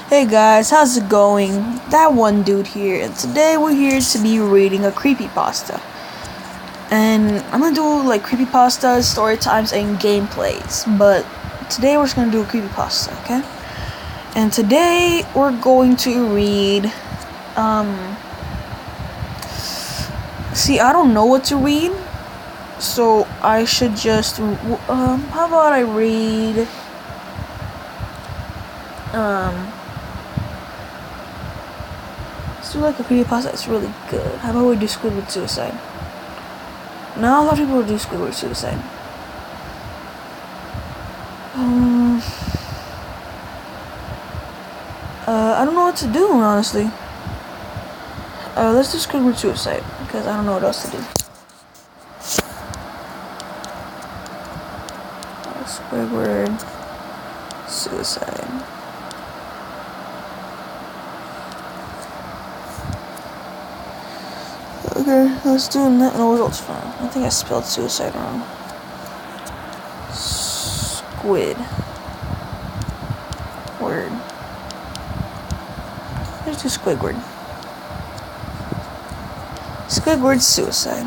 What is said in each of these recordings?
Hey guys, how's it going? That one dude here, and today we're here to be reading a creepypasta. And I'm gonna do like creepypastas, story times, and gameplays. But today we're just gonna do a creepypasta, okay? And today we're going to read. See, I don't know what to read, so I should just. How about I read? Let's do like a creepypasta that's really good. How about we do Squidward Suicide? Now a lot of people do Squidward Suicide. I don't know what to do, honestly. Let's do Squidward Suicide, because I don't know what else to do. Squidward Suicide. Okay, let's do no results found. I think I spelled suicide wrong. Squid. Word. Let's do Squidward. Squidward Suicide.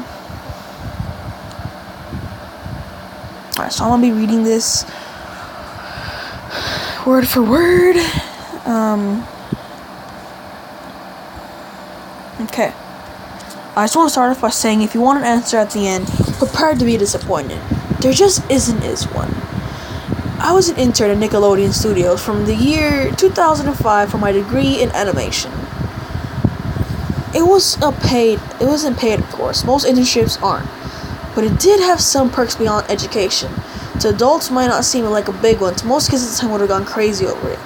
Alright, so I'm gonna be reading this word for word. Okay. I just want to start off by saying if you want an answer at the end, prepare to be disappointed. There just isn't one. I was an intern at Nickelodeon Studios from the year 2005 for my degree in animation. It wasn't paid, of course. Most internships aren't. But it did have some perks beyond education. To adults, it might not seem like a big one. To most kids at the time would have gone crazy over it.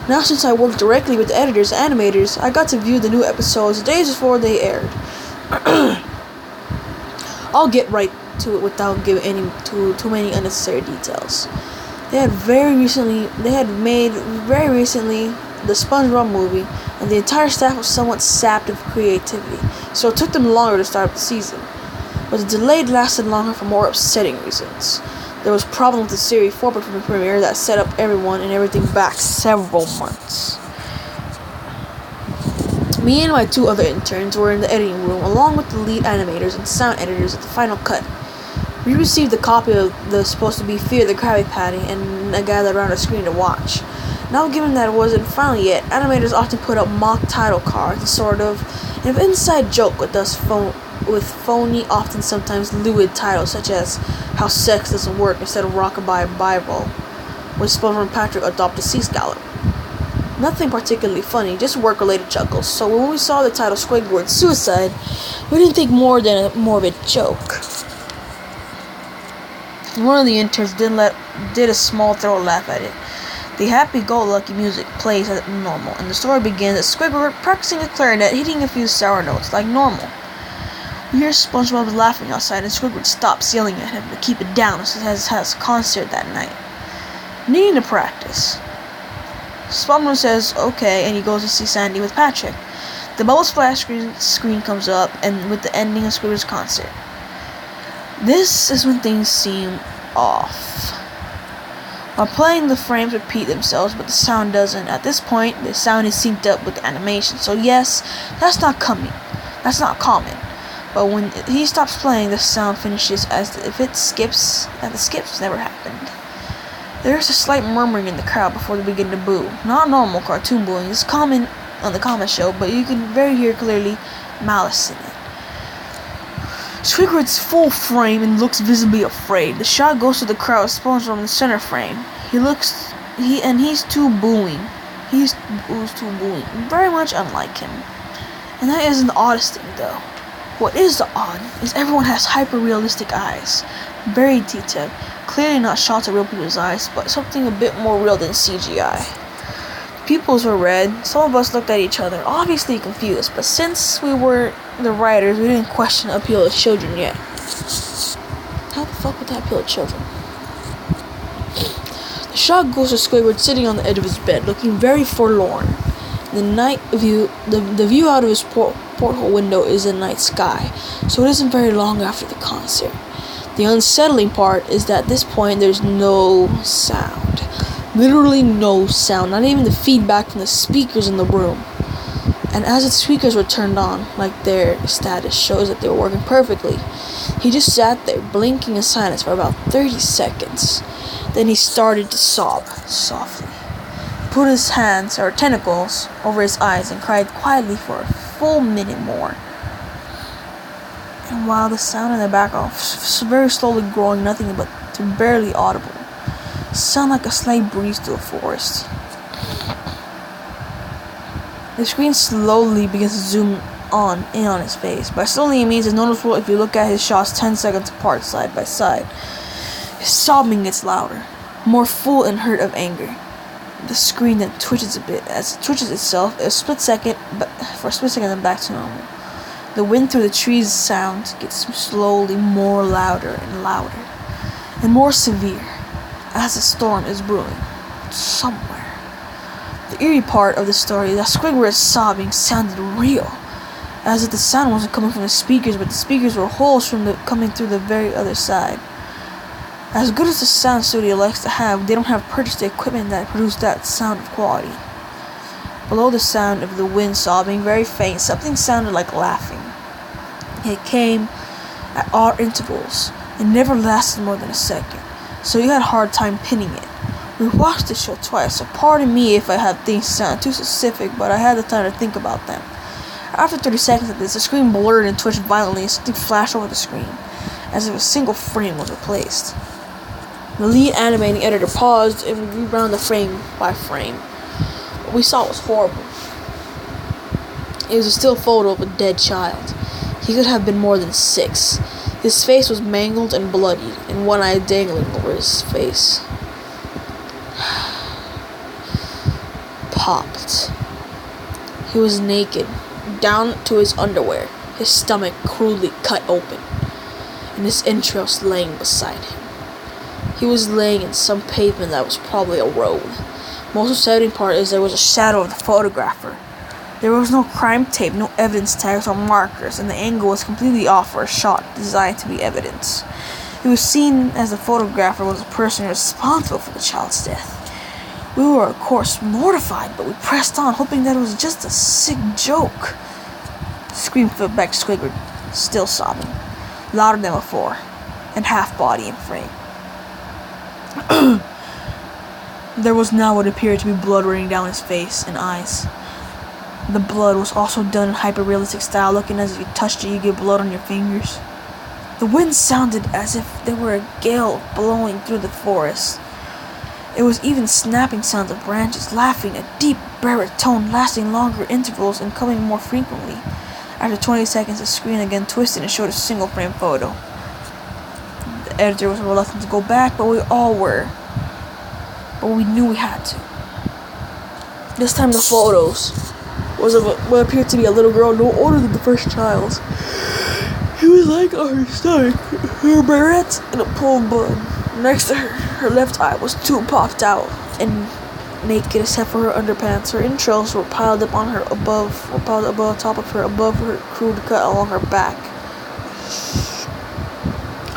Now, since I worked directly with the editors and animators, I got to view the new episodes days before they aired. I'll get right to it without giving too many unnecessary details. They had made very recently the SpongeBob movie, and the entire staff was somewhat sapped of creativity, so it took them longer to start up the season. But the delay lasted longer for more upsetting reasons. There was a problem with the series format from the premiere that set up everyone and everything back several months. Me and my two other interns were in the editing room, along with the lead animators and sound editors at the final cut. We received a copy of the supposed to be Fear the Krabby Patty and gathered around the screen to watch. Now, given that it wasn't final yet, animators often put up mock title cards, an inside joke with phony, often sometimes lewd titles such as How Sex Doesn't Work instead of Rockabye Bible, when SpongeBob and Patrick adopt a sea scallop. Nothing particularly funny, just work-related chuckles. So when we saw the title Squidward Suicide, we didn't think more of a joke. One of the interns did a small throat laugh at it. The happy-go-lucky music plays as normal, and the story begins at Squidward practicing a clarinet, hitting a few sour notes like normal. We hear SpongeBob laughing outside, and Squidward stops yelling at him to keep it down as he has a concert that night. Needing to practice. SpongeBob says okay, and he goes to see Sandy with Patrick. The bubble splash screen comes up, and with the ending of Squidward's concert. This is when things seem off. While playing, the frames repeat themselves, but the sound doesn't. At this point, the sound is synced up with the animation, so yes, that's not common. But when he stops playing, the sound finishes as if it skips, and the skips never happened. There's a slight murmuring in the crowd before they begin to boo. Not normal cartoon booing. It's common on the Comet Show, but you can hear clearly malice in it. Squidward's full frame and looks visibly afraid. The shot goes to the crowd with SpongeBob in the center frame. He's too booing. He's too booing. Very much unlike him. And that isn't the oddest thing, though. What is the odd is everyone has hyper-realistic eyes. Very detailed. Clearly not shots of real people's eyes, but something a bit more real than CGI. Pupils were red. Some of us looked at each other, obviously confused, but since we were the writers, we didn't question the appeal of children yet. How the fuck would that appeal to children? The shot goes to Squidward sitting on the edge of his bed, looking very forlorn. The night view, the view out of his porthole window is the night sky, so it isn't very long after the concert. The unsettling part is that at this point there's no sound. Literally no sound, not even the feedback from the speakers in the room. And as the speakers were turned on, like their status shows that they were working perfectly, he just sat there, blinking in silence for about 30 seconds. Then he started to sob softly. He put his hands, or tentacles, over his eyes and cried quietly for a full minute more. And while the sound in the background was very slowly growing, nothing but to barely audible, sound like a slight breeze through a forest. The screen slowly begins to zoom in on his face. By slowly, it means it's noticeable if you look at his shots 10 seconds apart, side by side. His sobbing gets louder, more full and hurt of anger. The screen then twitches a bit. As it twitches itself, for a split second, then back to normal. The wind through the trees' sound gets slowly more louder and more severe as a storm is brewing somewhere. The eerie part of the story is that Squidward's sobbing sounded real, as if the sound wasn't coming from the speakers, but the speakers were holes coming through the very other side. As good as the sound studio likes to have, they don't have purchased the equipment that produced that sound of quality. Below the sound of the wind sobbing, very faint, something sounded like laughing. It came at odd intervals and never lasted more than a second, so you had a hard time pinning it. We watched the show twice, so pardon me if I had things sound too specific, but I had the time to think about them. After 30 seconds of this, the screen blurred and twitched violently and something flashed over the screen, as if a single frame was replaced. The lead animating editor paused and rewound the frame by frame. What we saw was horrible. It was a still photo of a dead child. He could have been more than 6. His face was mangled and bloodied, and one eye dangling over his face. Popped. He was naked, down to his underwear, his stomach crudely cut open, and his entrails laying beside him. He was laying in some pavement that was probably a road. Most upsetting part is there was a shadow of the photographer. There was no crime tape, no evidence tags or markers, and the angle was completely off for a shot designed to be evidence. It was seen as the photographer was the person responsible for the child's death. We were, of course, mortified, but we pressed on, hoping that it was just a sick joke. Scream fell back to Squidward, still sobbing, louder than before, and half body in frame. There was now what appeared to be blood running down his face and eyes. The blood was also done in hyper-realistic style, looking as if you touched it, you get blood on your fingers. The wind sounded as if there were a gale blowing through the forest. It was even snapping sounds of branches, laughing, a deep baritone lasting longer intervals and coming more frequently. After 20 seconds, the screen again twisted and showed a single-frame photo. The editor was reluctant to go back, but we all were. But we knew we had to. This time the photos was of what appeared to be a little girl no older than the first child. She was like on her stomach, her barrette, and a pool of blood. Next to her left eye was too popped out and naked except for her underpants. Her entrails were piled up on her above top of her, above her crude cut along her back.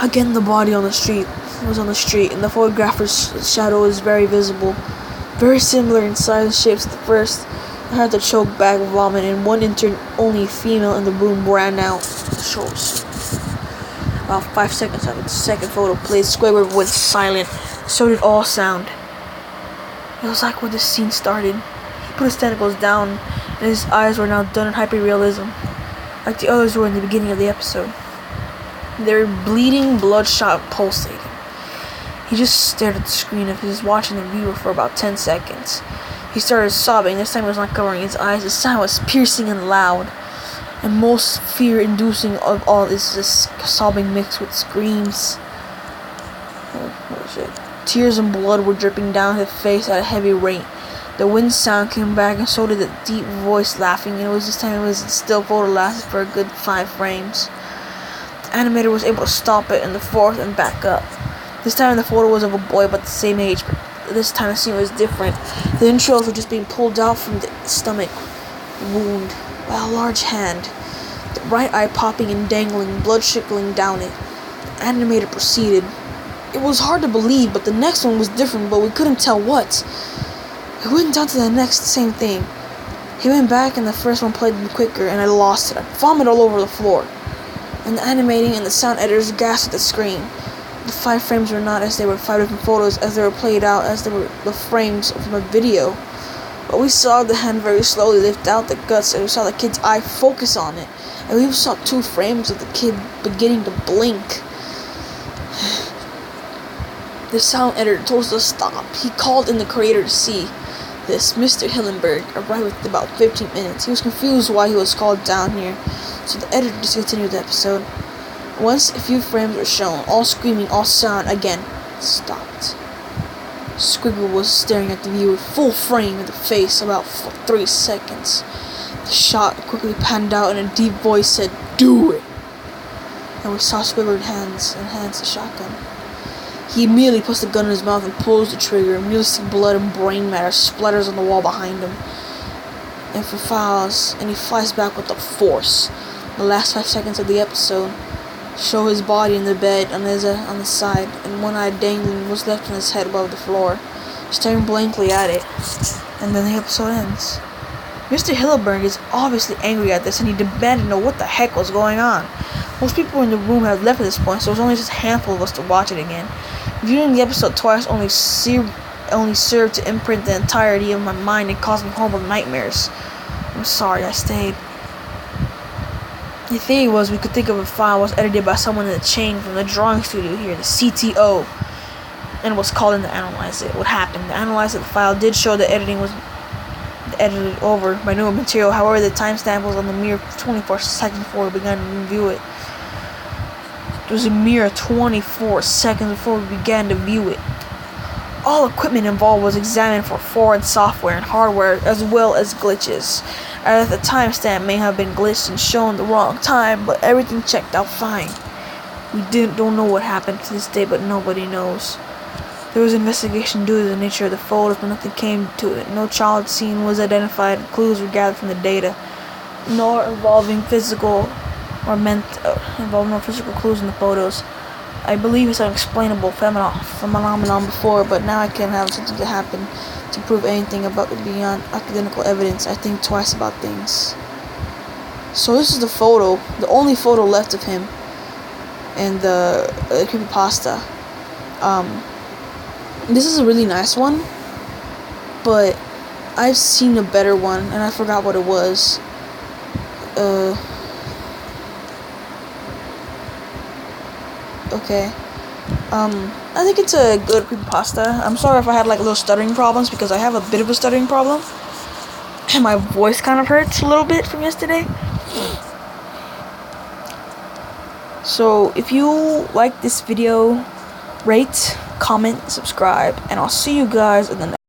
Again, the body on the street, and the photographer's shadow is very visible, very similar in size and shapes to the first. I had to choke back vomit, and one intern, only female in the room, ran out the shores. About 5 seconds after the second photo played, Squidward went silent. So did all sound. It was like when the scene started. He put his tentacles down, and his eyes were now done in hyper-realism, like the others were in the beginning of the episode. They were bleeding, bloodshot, pulsating. He just stared at the screen as if he was watching the viewer for about 10 seconds. He started sobbing. This time he was not covering his eyes. The sound was piercing and loud. And most fear-inducing of all is this sobbing mixed with screams. Oh shit. Tears and blood were dripping down his face at a heavy rate. The wind sound came back, and so did the deep voice laughing. And this time it was still photo lasted for a good 5 frames. The animator was able to stop it in the 4th and back up. This time the photo was of a boy about the same age, but this time the scene was different. The entrails were just being pulled out from the stomach wound by a large hand, the right eye popping and dangling, blood trickling down it. The animator proceeded. It was hard to believe, but the next one was different, but we couldn't tell what. We went down to the next same thing. He went back and the first one played quicker and I lost it. I vomited all over the floor. And the animating and the sound editors gasped at the screen. The 5 frames were not as they were 5 different photos, as they were played out as they were the frames from a video. But we saw the hand very slowly lift out the guts, and we saw the kid's eye focus on it. And we saw 2 frames of the kid beginning to blink. The sound editor told us to stop. He called in the creator to see this. Mr. Hillenberg arrived with about 15 minutes. He was confused why he was called down here, so the editor discontinued the episode. Once a few frames were shown, all screaming, all sound again stopped. Squiggle was staring at the viewer full frame in the face about 3 seconds. The shot quickly panned out and a deep voice said, "Do it!" And we saw Squiggle hands the shotgun. He immediately puts the gun in his mouth and pulls the trigger. Immediately see blood and brain matter splatters on the wall behind him. And he flies back with the force. The last 5 seconds of the episode show his body in the bed on the side, and one eye dangling was left on his head above the floor, staring blankly at it. And then the episode ends. Mr. Hillenberg is obviously angry at this, and he demanded to know what the heck was going on. Most people in the room had left at this point, so there was only just a handful of us to watch it again. Viewing the episode twice only served to imprint the entirety of my mind and cause me horrible nightmares. I'm sorry I stayed. The theory was we could think of a file was edited by someone in the chain from the drawing studio here, the CTO, and was called in to analyze it. What happened? The analysis of the file did show that editing was edited over by newer material. However, the timestamp was on the mere 24 seconds before we began to review it. It was a mere 24 seconds before we began to view it. All equipment involved was examined for foreign software and hardware, as well as glitches. As the timestamp may have been glitched and shown the wrong time, but everything checked out fine. We don't know what happened to this day, but nobody knows. There was an investigation due to the nature of the photos, but nothing came to it. No child scene was identified, and clues were gathered from the data, nor involving physical clues in the photos. I believe it's an unexplainable phenomenon before, but now I can't have something to happen to prove anything about it beyond academical evidence. I think twice about things. So this is the photo, the only photo left of him, and the creepypasta. This is a really nice one, but I've seen a better one, and I forgot what it was. Okay. I think it's a good creepypasta. I'm sorry if I had like little stuttering problems, because I have a bit of a stuttering problem. And my voice kind of hurts a little bit from yesterday. So if you like this video, rate, comment, subscribe, and I'll see you guys in the next